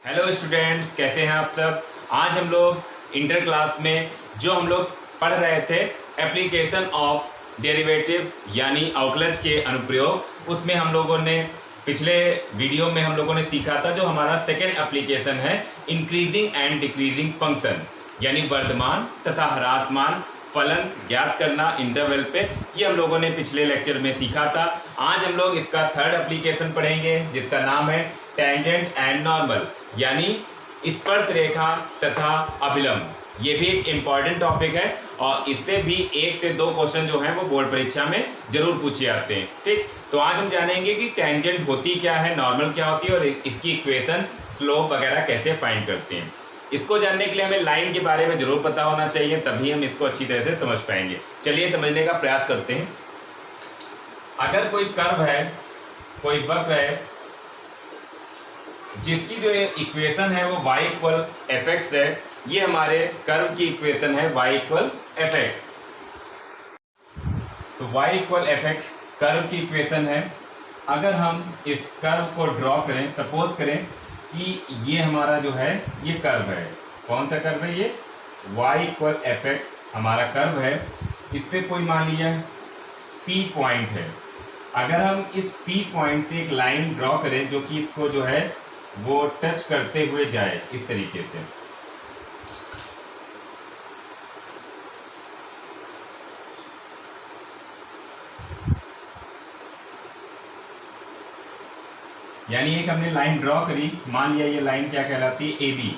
Hello students, कैसे हैं आप सब। आज हम लोग इंटर क्लास में जो हम लोग पढ़ रहे थे एप्लीकेशन ऑफ डेरिवेटिव्स यानी अवकलज के अनुप्रयोग, उसमें हम लोगों ने पिछले वीडियो में हम लोगों ने सीखा था जो हमारा सेकेंड एप्लीकेशन है इंक्रीजिंग एंड डिक्रीजिंग फंक्शन यानी वर्धमान तथा ह्रासमान फलन ज्ञात करना इंटरवल पे। ये हम लोगों ने पिछले लेक्चर में सीखा था। आज हम लोग इसका थर्ड एप्लीकेशन पढ़ेंगे जिसका नाम है टेंजेंट एंड नॉर्मल यानी स्पर्श रेखा तथा अभिलंब। ये भी एक इम्पॉर्टेंट टॉपिक है और इससे भी 1 से 2 क्वेश्चन जो हैं वो बोर्ड परीक्षा में जरूर पूछे जाते हैं। ठीक, तो आज हम जानेंगे कि टेंजेंट होती क्या है, नॉर्मल क्या होती है और इसकी इक्वेशन स्लोप वगैरह कैसे फाइंड करते हैं। इसको जानने के लिए हमें लाइन के बारे में जरूर पता होना चाहिए, तभी हम इसको अच्छी तरह से समझ पाएंगे। चलिए समझने का प्रयास करते हैं। अगर कोई कर्व है, कोई वक्र है जिसकी जो इक्वेशन है वो y इक्वल एफ एक्स है, ये हमारे कर्व की इक्वेशन है y इक्वल एफ एक्स। तो y equal F x curve की इक्वेशन है। अगर हम इस कर्व को ड्रॉ करें, सपोज करें कि ये हमारा जो है ये कर्व है। कौन सा कर्व है? ये y इक्वल एफ एक्स हमारा कर्व है। इस पे कोई मान लिया P पॉइंट है। अगर हम इस P पॉइंट से एक लाइन ड्रॉ करें जो कि इसको जो है वो टच करते हुए जाए इस तरीके से, यानी एक हमने लाइन ड्रॉ करी, मान लिया ये लाइन क्या कहलाती है? AB।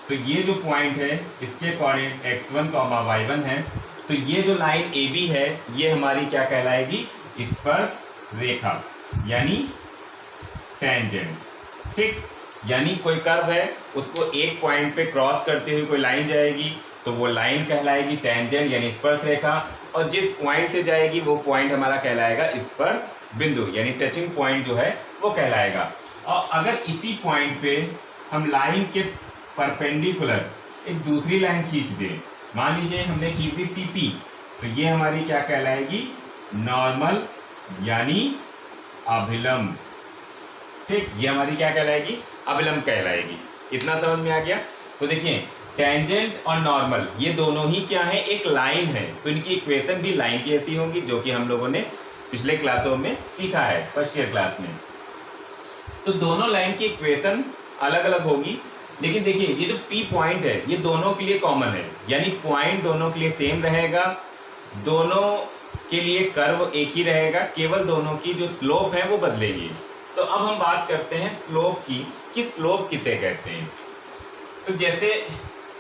तो ये जो पॉइंट है इसके कोऑर्डिनेट x1, y1 है। तो ये जो लाइन AB है ये हमारी क्या कहलाएगी? स्पर्श रेखा यानी टेंजेंट। ठीक, यानी कोई कर्व है उसको एक पॉइंट पे क्रॉस करते हुए कोई लाइन जाएगी तो वो लाइन कहलाएगी टेंजेंट यानी स्पर्श रेखा, और जिस पॉइंट से जाएगी वो पॉइंट हमारा कहलाएगा स्पर्श बिंदु यानी टचिंग पॉइंट जो है वो कहलाएगा। और अगर इसी पॉइंट पे हम लाइन के परपेंडिकुलर एक दूसरी लाइन खींच दें, मान लीजिए हमने खींच दी CP, तो ये हमारी क्या कहलाएगी? नॉर्मल यानी अभिलंब। ठीक, ये हमारी क्या कहलाएगी? अभिलंब कहलाएगी। इतना समझ में आ गया? तो देखिए टेंजेंट और नॉर्मल ये दोनों ही क्या है? एक लाइन है, तो इनकी इक्वेशन भी लाइन की ऐसी होंगी जो कि हम लोगों ने पिछले क्लासों में सीखा है, फर्स्ट ईयर क्लास में। तो दोनों लाइन की इक्वेशन अलग अलग होगी, लेकिन देखिए ये जो P पॉइंट है ये दोनों के लिए कॉमन है, यानी पॉइंट दोनों के लिए सेम रहेगा, दोनों के लिए कर्व एक ही रहेगा, केवल दोनों की जो स्लोप है वो बदलेगी। तो अब हम बात करते हैं स्लोप की कि स्लोप किसे कहते हैं। तो जैसे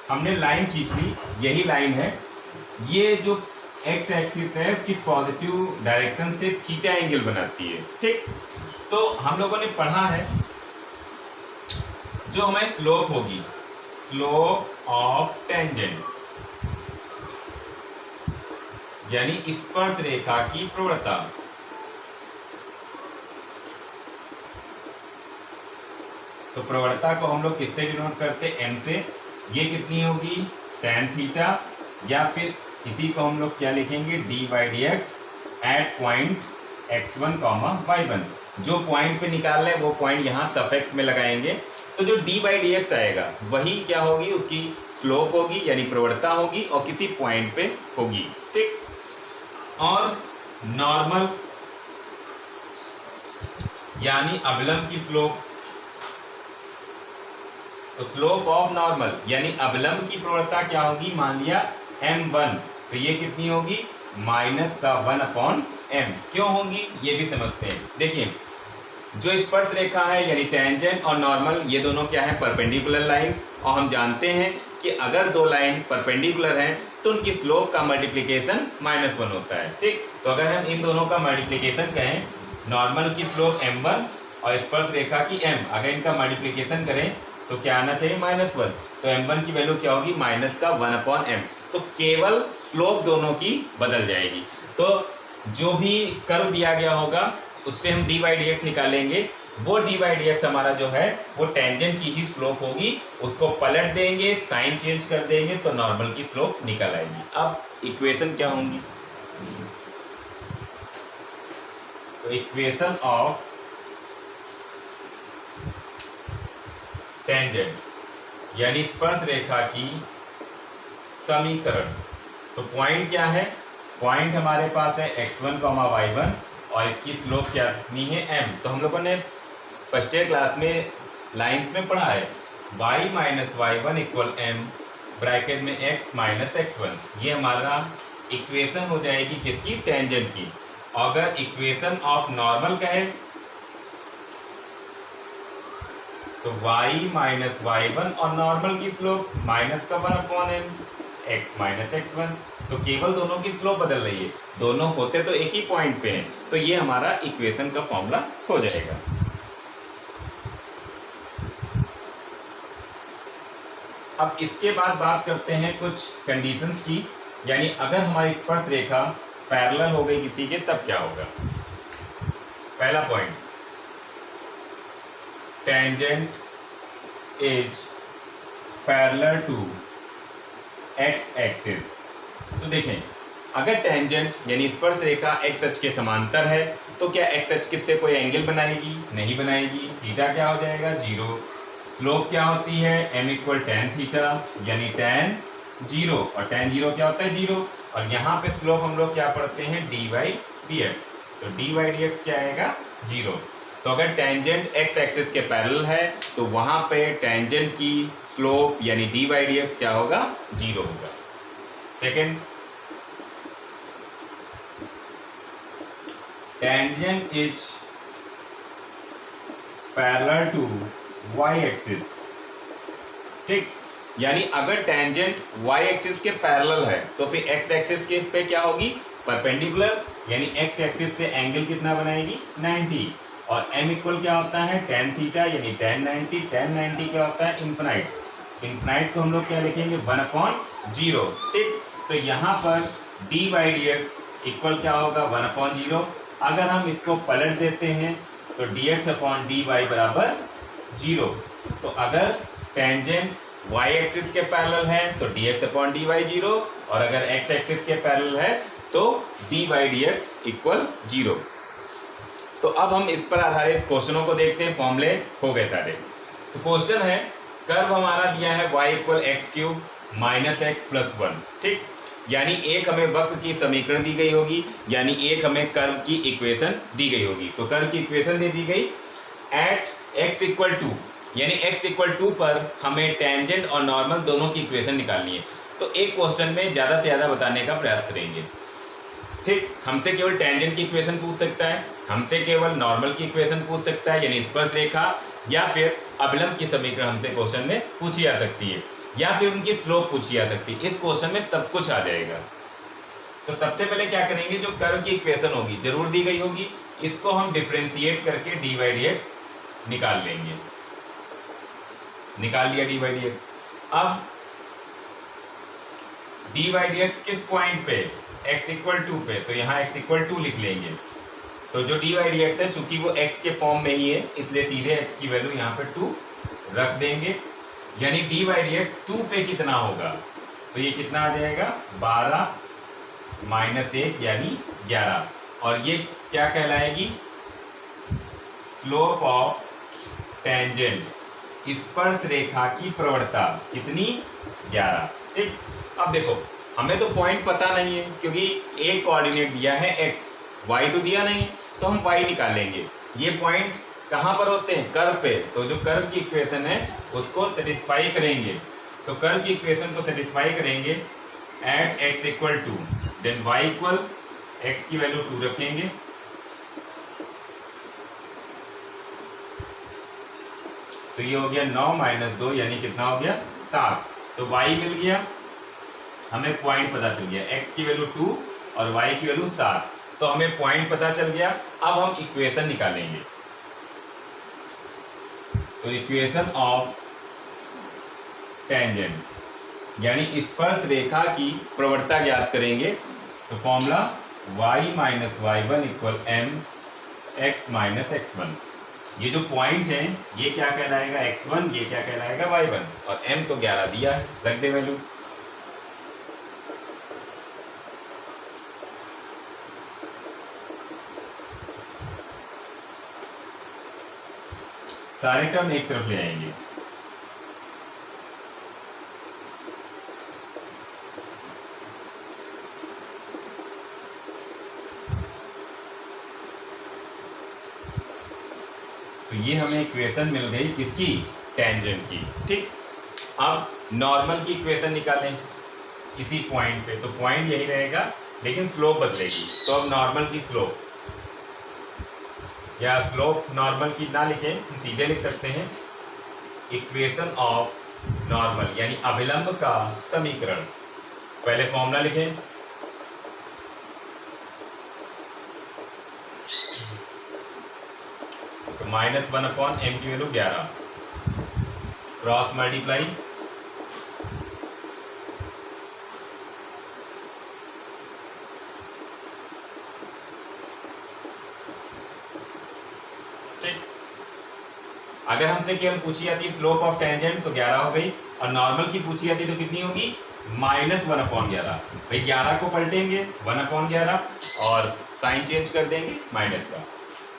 हमने लाइन खींच ली, यही लाइन है, ये जो एक्स एक्सिस है उसकी पॉजिटिव डायरेक्शन से थीटा एंगल बनाती है। ठीक, तो हम लोगों ने पढ़ा है जो हमारी स्लोप होगी, स्लोप ऑफ टेंजेंट यानी स्पर्श रेखा की प्रवणता। तो प्रवणता को हम लोग किससे डिनोट करते हैं? M से। ये कितनी होगी? tan थीटा, या फिर इसी को हम लोग क्या लिखेंगे? d/dx eight point x1, y1। जो पॉइंट पे निकाल रहे हैं वो पॉइंट यहाँ सफिक्स में लगाएंगे, तो जो d/dx आएगा वही क्या होगी? उसकी स्लोप होगी यानी प्रवणता होगी और किसी पॉइंट पे होगी। ठीक, और नॉर्मल यानी अभिलंब की स्लोप। तो स्लोप ऑफ नॉर्मल यानी अभिलंब की प्रवणता क्या होगी? मान लिया m1, तो ये कितनी होगी? -1/m। क्यों होगी ये भी समझते हैं। देखिए जो स्पर्श रेखा है यानी टेंजेंट और नॉर्मल ये दोनों क्या है? परपेंडिकुलर लाइन, और हम जानते हैं कि अगर दो लाइन परपेंडिकुलर हैं तो उनकी स्लोप का मल्टीप्लिकेशन -1 होता है। ठीक, तो अगर हम इन दोनों का मल्टीप्लिकेशन कहें, नॉर्मल की स्लोप m1 और स्पर्श रेखा की m, अगर इनका मल्टीप्लिकेशन करें तो क्या आना चाहिए? -1। तो m1 की वैल्यू क्या होगी? -1/m। तो केवल स्लोप दोनों की बदल जाएगी। तो जो भी कर्व दिया गया होगा उससे हम d/dx निकालेंगे, वो d/dx हमारा जो है वो टेंजेंट की ही स्लोप होगी। उसको पलट देंगे, साइन चेंज कर देंगे तो नॉर्मल की स्लोप निकल आएगी। अब इक्वेशन क्या होंगी? तो इक्वेशन ऑफ टेंजेंट यानी स्पर्श रेखा की समीकरण। तो पॉइंट क्या है, पॉइंट हमारे पास है x1, y1 और इसकी स्लोप क्या कितनी है m। तो हम लोगों ने फर्स्ट ईयर क्लास में लाइंस में पढ़ा है y minus y1 equal m bracket में x माइनस x1। ये हमारा इक्वेशन हो जाएगी किसकी, टेंजेंट की। अगर इक्वेशन ऑफ नॉर्मल कहे तो y माइनस y1 और नॉर्मल की स्लोप माइनस का 1/m x माइनस x1। तो केवल दोनों की स्लोप बदल रही है, दोनों होते तो एक ही पॉइंट पे हैं। तो ये हमारा इक्वेशन का फॉर्मूला हो जाएगा। अब इसके बाद बात करते हैं कुछ कंडीशंस की, यानी अगर हमारी स्पर्श रेखा पैरेलल हो गई किसी के तब क्या होगा। पहला point, tangent is parallel to x axis. तो देखें, अगर टेंजेंट यानी स्पर्श रेखा एक्स अक्ष के समांतर है तो क्या एक्स अक्ष से कोई एंगल बनाएगी, नहीं बनाएगी। थीटा क्या हो जाएगा, 0। स्लोप क्या होती है, m इक्वल टेन थीटा यानी टेन 0 और टेन 0 क्या होता है, 0। और यहाँ पे स्लोप हम लोग क्या पढ़ते हैं, dy dx। तो dy dx क्या आएगा, 0। तो अगर टेंजेंट एक्स एक्सिस के पैरेलल है तो वहां पे टेंजेंट की स्लोप यानी dy dx क्या होगा, 0 होगा। Second, tangent is parallel to y axis. ठीक, यानी अगर टेंजेंट y एक्सिस के पैरेलल है तो फिर x एक्सिस के पे क्या होगी, परपेंडिकुलर, यानी x एक्सिस से एंगल कितना बनाएगी, 90। और m इक्वल क्या होता है, टेन थीटा यानी टेन 90। टेन 90 क्या होता है, इन्फिनाइट। इन्फिनाइट को हम लोग क्या लिखेंगे, 1/0। ठीक, तो यहाँ पर dy dx इक्वल क्या होगा, 1/0। अगर हम इसको पलट देते हैं तो dx अपॉन dy बराबर 0। तो अगर टेंजेंट y एक्सिस के पैरेलल है तो dx अपॉन dy 0, और अगर x एक्सिस के पैरेलल है तो dy dx इक्वल 0। तो अब हम इस पर आधारित क्वेश्चनों को देखते हैं। फॉर्मूले हो गए सारे। तो क्वेश्चन है, कर्व हमारा दिया है y equal x cube minus x plus 1। ठीक, यानी एक हमें वक्र की समीकरण दी गई होगी, यानी एक हमें कर्व की इक्वेशन दी गई होगी। तो कर्व की इक्वेशन दे दी गई एट x इक्वल 2, यानी x इक्वल 2 पर हमें टेंजेंट और नॉर्मल दोनों की इक्वेशन निकालनी है। तो एक क्वेश्चन में ज़्यादा से ज़्यादा बताने का प्रयास करेंगे। ठीक, हमसे केवल टेंजेंट की इक्वेशन पूछ सकता है, हमसे केवल नॉर्मल की इक्वेशन पूछ सकता है यानी स्पर्श रेखा, या फिर अवलंब की समीकरण हमसे क्वेश्चन में पूछी जा सकती है, या फिर उनकी स्लोप पूछी जा सकती है। इस क्वेश्चन में सब कुछ आ जाएगा। तो सबसे पहले क्या करेंगे, जो कर्व की इक्वेशन होगी जरूर दी गई होगी, इसको हम डिफरेंशिएट करके dy dx निकाल लेंगे। निकाल लिया dy dx। अब dy dx किस पॉइंट पे, x इक्वल 2 पे, तो यहाँ x इक्वल 2 लिख लेंगे। तो जो dy dx है, चूंकि वो x के फॉर्म में ही है, इसलिए सीधे x की वैल्यू यहाँ पे 2 रख देंगे। यानी dy dx 2 पे कितना होगा, तो ये कितना आ जाएगा, 12 माइनस 1 यानी 11। और ये क्या कहलाएगी, स्लोप ऑफ टेंजेंट, स्पर्श रेखा की प्रवणता कितनी, 11। ठीक, अब देखो हमें तो पॉइंट पता नहीं है क्योंकि एक कोऑर्डिनेट दिया है x, y तो दिया नहीं, तो हम y निकालेंगे। ये पॉइंट कहाँ पर होते हैं, कर्व पे। तो जो कर्व की इक्वेशन है उसको सेटिस्फाई करेंगे। तो कर्व की इक्वेशन को सेटिस्फाई करेंगे at x equal 2, then y equal x की वैल्यू 2 रखेंगे। तो ये हो गया 9 माइनस 2 यानी कितना हो गया, 7। तो y मिल गया, हमें पॉइंट पता चल गया, x की वैल्यू 2 और y की वैल्यू 7। तो हमें पॉइंट पता चल गया। अब हम इक्वेशन निकालेंगे। तो इक्वेशन ऑफ टेंजेंट यानी स्पर्श रेखा की प्रवणता ज्ञात करेंगे। तो formula y minus y1 equal m x minus x1। ये जो पॉइंट है ये क्या कहलाएगा, x1, ये क्या कहलाएगा, y1, और m तो 11 दिया है, रख दे वैल्यू। सारे टर्म एक तरफ ले आएंगे। तो ये हमें इक्वेशन मिल गई किसकी, टेंजेंट की। ठीक, अब नॉर्मल की इक्वेशन निकालें इसी पॉइंट पे, तो पॉइंट यही रहेगा लेकिन स्लोप बदलेगी। तो अब नॉर्मल की स्लोप, या स्लोप नॉर्मल की ना लिखें, सीधे लिख सकते हैं इक्वेशन ऑफ नॉर्मल यानी अभिलंब का समीकरण। पहले फॉर्मूला लिखें, तो -1/m की वैल्यू 11, क्रॉस मल्टीप्लाई अगर हमसे केवल पूछी जाती स्लोप ऑफ टेंजेंट तो 11 हो गई, और नॉर्मल की पूछी जाती तो कितनी होगी, -1/11। भाई 11 को पलटेंगे 1/11 और साइन चेंज कर देंगे माइनस का,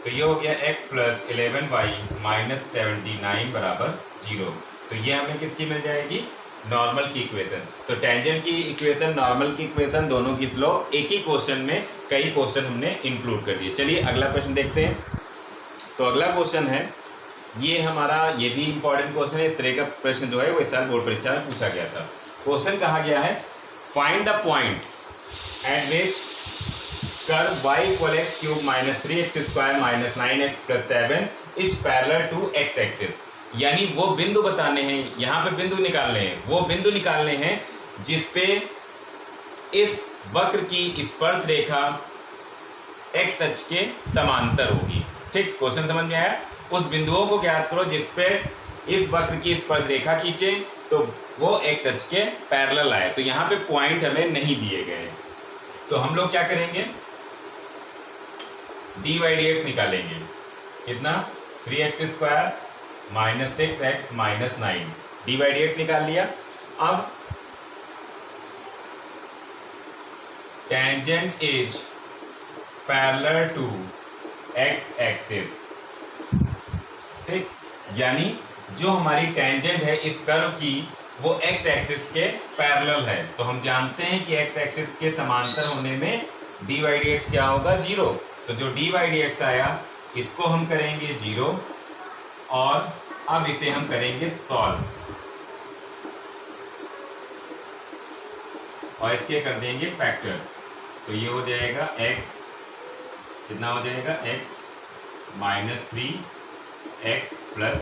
तो ये हो गया x + 11y - 79 = 0। तो ये हमें किसकी मिल जाएगी, नॉर्मल की इक्वेशन। तो टेंजेंट की इक्वेशन, नॉर्मल की इक्वेशन, दोनों की स्लोप एक ही क्वेश्चन में कई क्वेश्चन हमने इंक्लूड कर दिए। चलिए अगला प्रश्न देखते हैं। तो अगला क्वेश्चन है, ये हमारा, ये भी इंपॉर्टेंट क्वेश्चन है। इस तरह का प्रश्न जो है वो इस साल बोर्ड परीक्षा में पूछा गया था। क्वेश्चन कहा गया है, find the point at which curve y = x³ - 3x² - 9x + 7 is parallel to x axis. यानी वो बिंदु बताने हैं, यहाँ पे बिंदु निकालने हैं, वो बिंदु निकालने हैं जिसपे इस वक्र की स्पर्श रेखा x अक्ष के समांतर होगी। ठीक, क्वेश्चन समझ में आया। उस बिंदुओं को ज्ञात करो जिसपे इस वक्र की स्पर्श रेखा खींचे तो वो x अक्ष के पैरेलल आए। तो यहाँ पे पॉइंट हमें नहीं दिए गए, तो हम लोग क्या करेंगे, dy/dx निकालेंगे। कितना, 3x² - 6x - 9, dy/dx निकाल लिया। अब tangent is parallel to x axis. ठीक, यानी जो हमारी टेंजेंट है इस कर्व की वो x एक्सिस के पैरेलल है। तो हम जानते हैं कि x एक्सिस के समांतर होने में dy/dx क्या होगा, 0। तो जो dy/dx आया इसको हम करेंगे 0, और अब इसे हम करेंगे सॉल्व, और इसके कर देंगे फैक्टर। तो ये हो जाएगा x, कितना हो जाएगा, x - 3x +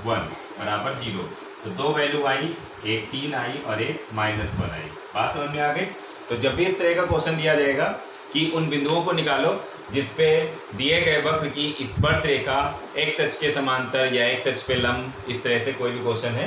1 = 0। तो दो वैल्यू आई, एक 3 आई और एक -1 आई। बात समझ में आ गई। तो जब भी इस तरह का क्वेश्चन दिया जाएगा कि उन बिंदुओं को निकालो जिसपे दिए गए वक्र की स्पर्श रेखा x अक्ष के समांतर या x अक्ष पे लंब, इस तरह से कोई भी क्वेश्चन है,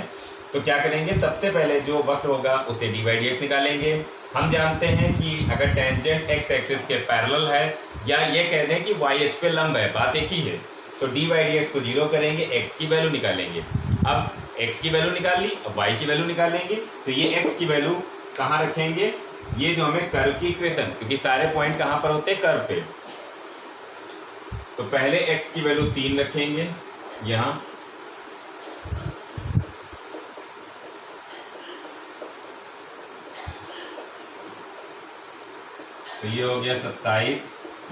तो क्या करेंगे, सबसे पहले जो वक्र होगा उसे dy/dx निकालेंगे। हम जानते हैं कि अगर टेंजेंट x एक्सिस के पैरेलल है, या ये कह दें कि y अक्ष पे लंब है, बात एक ही है, तो dy/dx को 0 करेंगे, x की वैल्यू निकालेंगे। अब x की वैल्यू निकाल ली, अब y की वैल्यू निकालेंगे। तो ये x की वैल्यू कहाँ रखेंगे, ये जो हमें कर्व की इक्वेशन, क्योंकि सारे पॉइंट कहाँ पर होते हैं, कर्व पे। तो पहले x की वैल्यू 3 रखेंगे यहाँ, तो ये हो गया 27,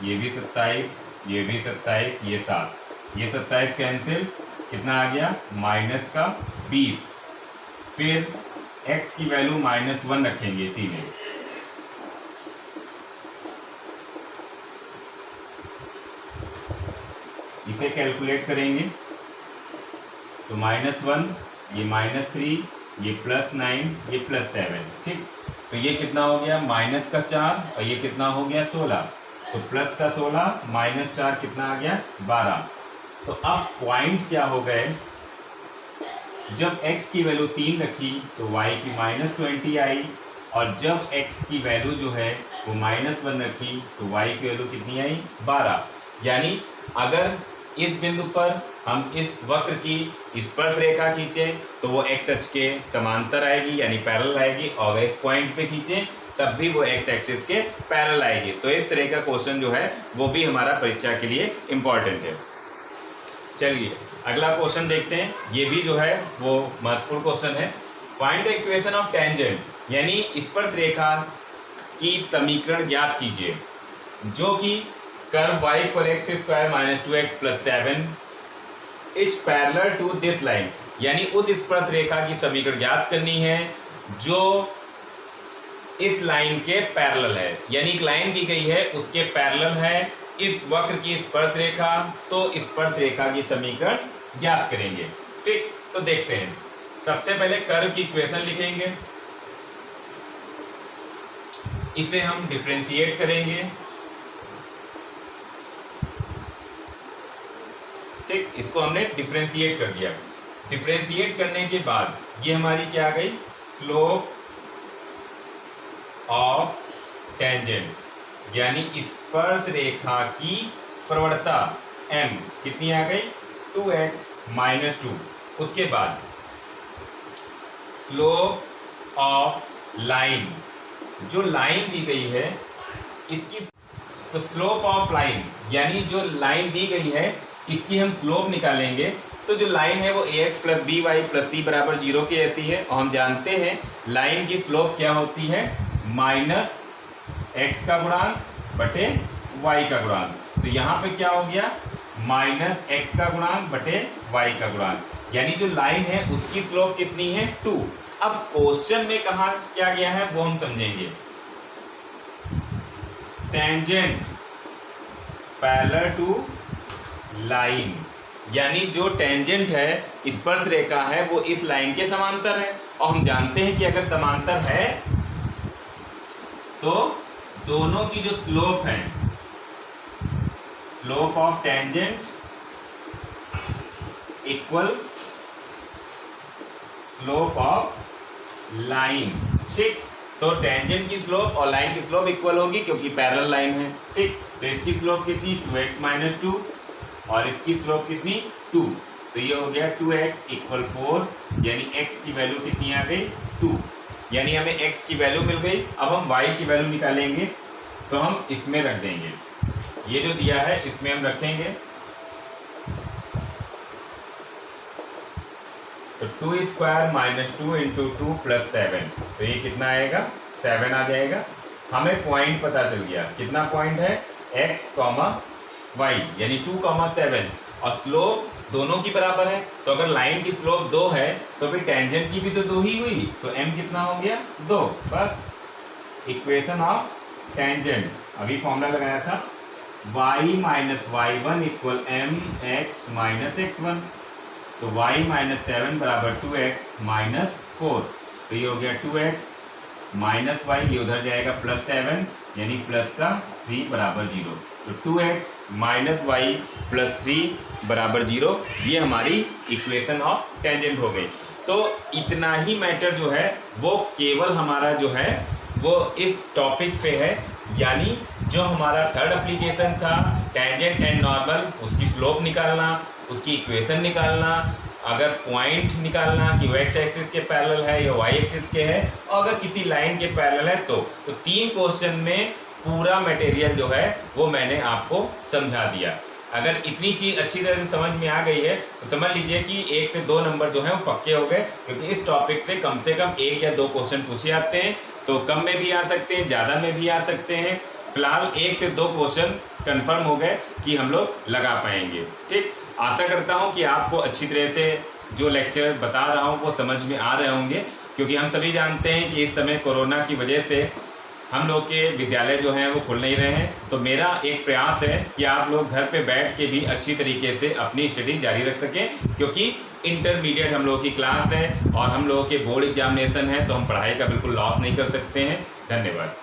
ये भी 27, ये भी 27, ये 7, ये 27 कैंसिल, कितना आ गया, -20। फिर x की वैल्यू -1 रखेंगे इसी में, इसे कैलकुलेट करेंगे तो -1, ये -3, ये +9, ये +7। ठीक, तो ये कितना हो गया, -4, और ये कितना हो गया, 16। तो +16 -4 कितना आ गया, 12। तो अब पॉइंट क्या हो गए, जब x की वैल्यू 3 रखी तो y की -20 आई, और जब x की वैल्यू जो है वो -1 रखी तो y की वैल्यू कितनी आई, 12। यानी अगर इस बिंदु पर हम इस वक्र की स्पर्श रेखा खींचें तो वो x अक्ष के समांतर आएगी यानी पैरेलल आएगी, और अगर इस पॉइंट पे खींचें तब भी वो x एक्सिस के पैरेलल आएगी। तो इस तरह का क्वेश्चन जो है वो भी हमारा परीक्षा के लिए इम्पॉर्टेंट है। चलिए अगला क्वेश्चन देखते हैं, ये भी जो है वो महत्वपूर्ण क्वेश्चन है। Find the equation of tangent, यानी स्पर्श रेखा की समीकरण ज्ञात कीजिए जो कि curve y = x² - 2x + 7 is parallel to this line, यानी उस स्पर्श रेखा की समीकरण ज्ञात करनी है जो इस लाइन के पैरेलल है, यानी एक लाइन दी गई है उसके पैरेलल है इस वक्र की स्पर्श रेखा, तो स्पर्श रेखा की समीकरण ज्ञात करेंगे। ठीक, तो देखते हैं। सबसे पहले कर्व की इक्वेशन लिखेंगे, इसे हम डिफरेंशिएट करेंगे। ठीक, इसको हमने डिफरेंशिएट कर दिया। डिफरेंशिएट करने के बाद ये हमारी क्या आ गई, स्लोप ऑफ टेंजेंट, यानी स्पर्श रेखा की प्रवणता m कितनी आ गई, 2x - 2। उसके बाद स्लोप ऑफ लाइन, जो लाइन दी गई है इसकी, तो स्लोप ऑफ लाइन यानी जो लाइन दी गई है इसकी हम स्लोप निकालेंगे। तो जो लाइन है वो ax + by + c = 0 की ऐसी है, और हम जानते हैं लाइन की स्लोप क्या होती है, -x का गुणांक बटे y का गुणांक। तो यहाँ पे क्या हो गया, -x का गुणांक बटे y का गुणांक, यानी जो लाइन है उसकी स्लोप कितनी है, 2। अब क्वेश्चन में कहा क्या गया है वो हम समझेंगे। टेंजेंट पैरेलल टू लाइन, यानी जो टेंजेंट है स्पर्श रेखा है वो इस लाइन के समांतर है, और हम जानते हैं कि अगर समांतर है तो दोनों की जो स्लोप है, slope of tangent equal slope of line. ठीक, तो टेंजेंट की स्लोप और लाइन की स्लोप इक्वल होगी क्योंकि पैरेलल लाइन है। ठीक, तो इसकी स्लोप कितनी, 2x - 2, और इसकी स्लोप कितनी, 2। तो ये हो गया 2x = 4, यानी x की वैल्यू कितनी आ गई, 2, यानी हमें x की वैल्यू मिल गई। अब हम y की वैल्यू निकालेंगे, तो हम इसमें रख देंगे, ये जो दिया है इसमें हम रखेंगे। तो 2² - 2 × 2 + 7, तो ये कितना आएगा, 7 आ जाएगा। हमें पॉइंट पता चल गया, कितना पॉइंट है, x, y, यानी 2, 7, और स्लोप दोनों की बराबर है। तो अगर लाइन की स्लोप 2 है तो फिर टेंजेंट की भी तो 2 ही हुई, तो m कितना हो गया, 2। बस इक्वेशन ऑफ टेंजेंट, अभी फॉर्मूला लगाया था, y - y1 = mx - x1, तो y - 7 = 2x - 4, तो ये हो गया 2x - y, ये उधर जाएगा +7, यानी प्लस का 3 = 0। तो 2x - y + 3 = 0, ये हमारी इक्वेशन ऑफ टेंजेंट हो गई। तो इतना ही मैटर जो है वो केवल हमारा जो है वो इस टॉपिक पे है, यानी जो हमारा थर्ड एप्लीकेशन था टेंजेंट एंड नॉर्मल, उसकी स्लोप निकालना, उसकी इक्वेशन निकालना, अगर पॉइंट निकालना कि वो x एक्सिस के पैरेलल है या y एक्सिस के है, और अगर किसी लाइन के पैरेलल है तो 3 क्वेश्चन में पूरा मटेरियल जो है वो मैंने आपको समझा दिया। अगर इतनी चीज़ अच्छी तरह से समझ में आ गई है तो समझ लीजिए कि 1 से 2 नंबर जो है वो पक्के हो गए, क्योंकि इस टॉपिक से कम 1 या 2 क्वेश्चन पूछे जाते हैं। तो कम में भी आ सकते हैं, ज़्यादा में भी आ सकते हैं। फिलहाल 1 से 2 क्वेश्चन कंफर्म हो गए कि हम लोग लगा पाएंगे। ठीक, आशा करता हूँ कि आपको अच्छी तरह से जो लेक्चर बता रहा हूँ वो समझ में आ रहे होंगे, क्योंकि हम सभी जानते हैं कि इस समय कोरोना की वजह से हम लोग के विद्यालय जो हैं वो खुल नहीं रहे हैं। तो मेरा एक प्रयास है कि आप लोग घर पे बैठ के भी अच्छी तरीके से अपनी स्टडी जारी रख सकें, क्योंकि इंटरमीडिएट हम लोगों की क्लास है और हम लोगों के बोर्ड एग्जामिनेशन है, तो हम पढ़ाई का बिल्कुल लॉस नहीं कर सकते हैं। धन्यवाद।